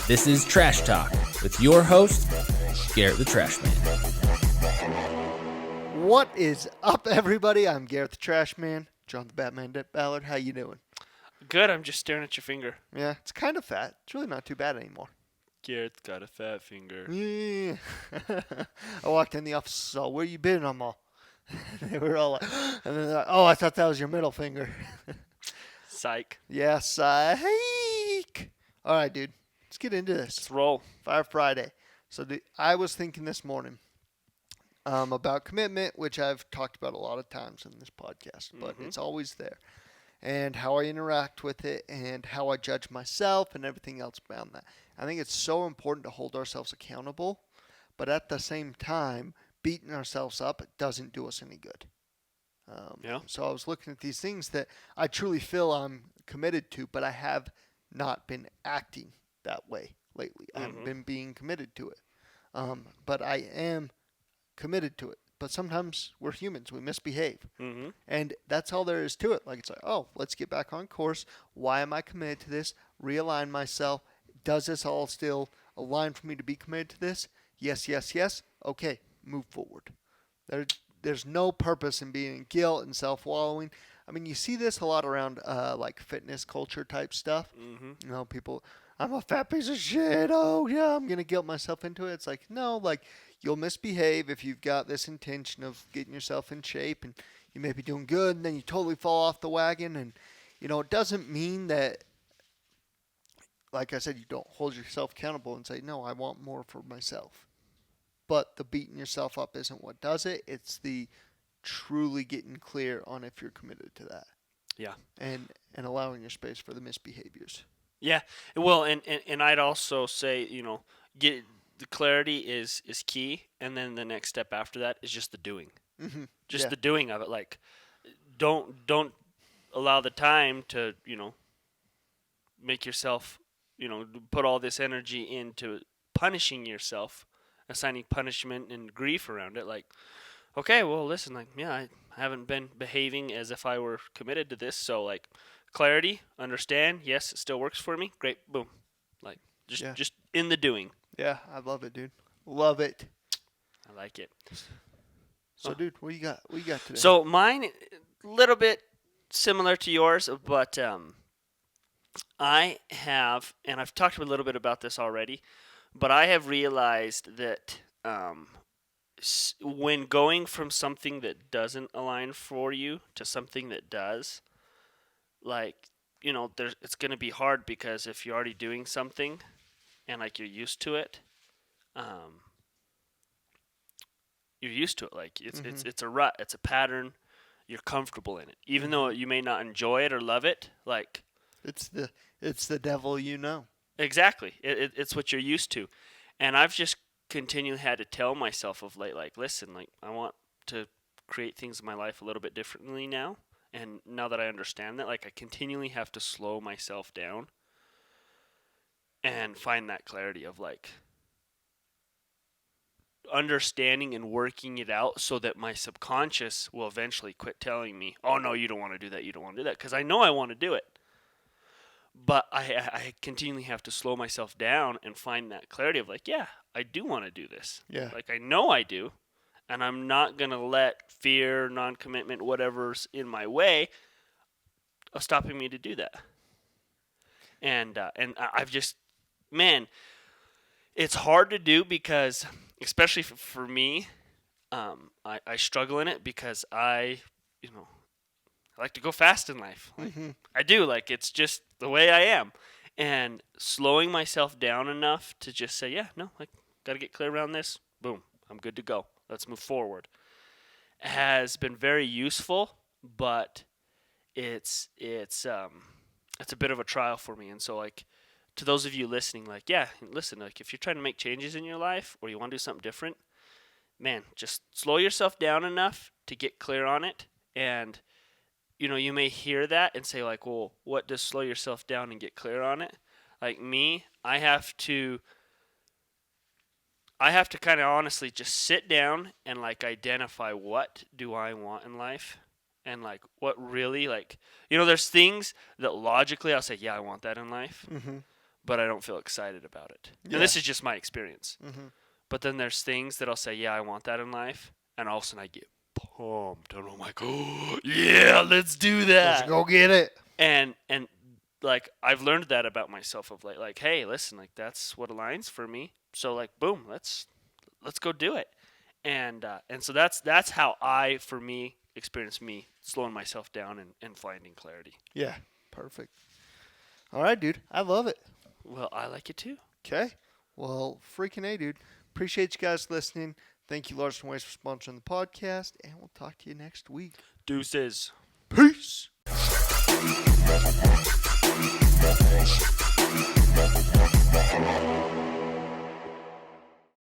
This is Trash Talk with your host, Garrett the Trash Man. What is up, everybody? I'm Garrett the Trash Man. John the Batman Ballard. How you doing? Good, I'm just staring at your finger. Yeah, it's kind of fat. It's really not too bad anymore. Garrett's got a fat finger. Yeah. I walked in the office, so where you been? I'm all. They were all like, and then they're like, oh, I thought that was your middle finger. Psych. Yeah, psych. All right, dude. Let's get into this. Let's roll. Fire Friday. So I was thinking this morning about commitment, which I've talked about a lot of times in this podcast, but it's always there. And how I interact with it and how I judge myself and everything else around that. I think it's so important to hold ourselves accountable, but at the same time, beating ourselves up doesn't do us any good. So I was looking at these things that I truly feel I'm committed to, but I have not been acting that way lately. I haven't been being committed to it. But I am committed to it. But sometimes we're humans. We misbehave. And that's all there is to it. Like, it's like, oh, let's get back on course. Why am I committed to this? Realign myself. Does this all still align for me to be committed to this? Yes, yes, yes. Okay, move forward. There's no purpose in being in guilt and self-wallowing. I mean, you see this a lot around like fitness culture type stuff. You know, people, I'm a fat piece of shit. Oh, yeah, I'm going to guilt myself into it. It's like, no, like, you'll misbehave if you've got this intention of getting yourself in shape and you may be doing good and then you totally fall off the wagon. And, you know, it doesn't mean that, like I said, you don't hold yourself accountable and say, no, I want more for myself. But the beating yourself up isn't what does it. It's the truly getting clear on if you're committed to that. Yeah. And allowing your space for the misbehaviors. Yeah. Well, and I'd also say, you know, get the clarity is key, and then the next step after that is just the doing. Just the doing of it. Like, don't allow the time to, you know, make yourself, you know, put all this energy into punishing yourself, assigning punishment and grief around it. Like, okay, well, listen, like, yeah, I haven't been behaving as if I were committed to this, so, like, clarity, understand, yes, it still works for me, great, boom. Like, just in the doing. Yeah, I love it, dude. Love it. I like it. So, dude, what you got? What you got today? So mine, a little bit similar to yours, but I have, and I've talked a little bit about this already, but I have realized that when going from something that doesn't align for you to something that does, like, you know, it's going to be hard because if you're already doing something and, like, you're used to it, like, it's a rut, it's a pattern, you're comfortable in it. Even though you may not enjoy it or love it, like... It's the devil you know. Exactly. It's what you're used to. And I've just continually had to tell myself of late, like, listen, like, I want to create things in my life a little bit differently now. And now that I understand that, like, I continually have to slow myself down and find that clarity of, like, understanding and working it out so that my subconscious will eventually quit telling me, oh, no, you don't want to do that, you don't want to do that. Because I know I want to do it. But I continually have to slow myself down and find that clarity of, like, yeah, I do want to do this. Yeah. Like, I know I do. And I'm not going to let fear, non-commitment, whatever's in my way of stopping me to do that. And I've just, man, it's hard to do because, especially for me, I struggle in it because I like to go fast in life. Like, I do. Like, it's just the way I am. And slowing myself down enough to just say, yeah, no, like, got to get clear around this. Boom, I'm good to go. Let's move forward. Has been very useful, but it's a bit of a trial for me. And so, like, to those of you listening, like, yeah, listen, like, if you're trying to make changes in your life or you want to do something different, man, just slow yourself down enough to get clear on it. And, you know, you may hear that and say, like, well, what does slow yourself down and get clear on it? Like me, I have to kind of honestly just sit down and, like, identify what do I want in life and, like, what really, like, you know, there's things that logically I'll say, yeah, I want that in life. but I don't feel excited about it. Yeah. And this is just my experience. Mhm. But then there's things that I'll say, yeah, I want that in life, and all of a sudden I get pumped, and I'm like, oh, yeah, let's do that. Let's go get it. And like I've learned that about myself of late. Like, hey, listen, like that's what aligns for me. So like, boom, let's go do it. And so that's how I, for me, experience me slowing myself down and finding clarity. Yeah. Perfect. All right, dude. I love it. Well, I like it too. Okay. Well, freaking A, dude. Appreciate you guys listening. Thank you, Larson Waste, for sponsoring the podcast, and we'll talk to you next week. Deuces. Peace.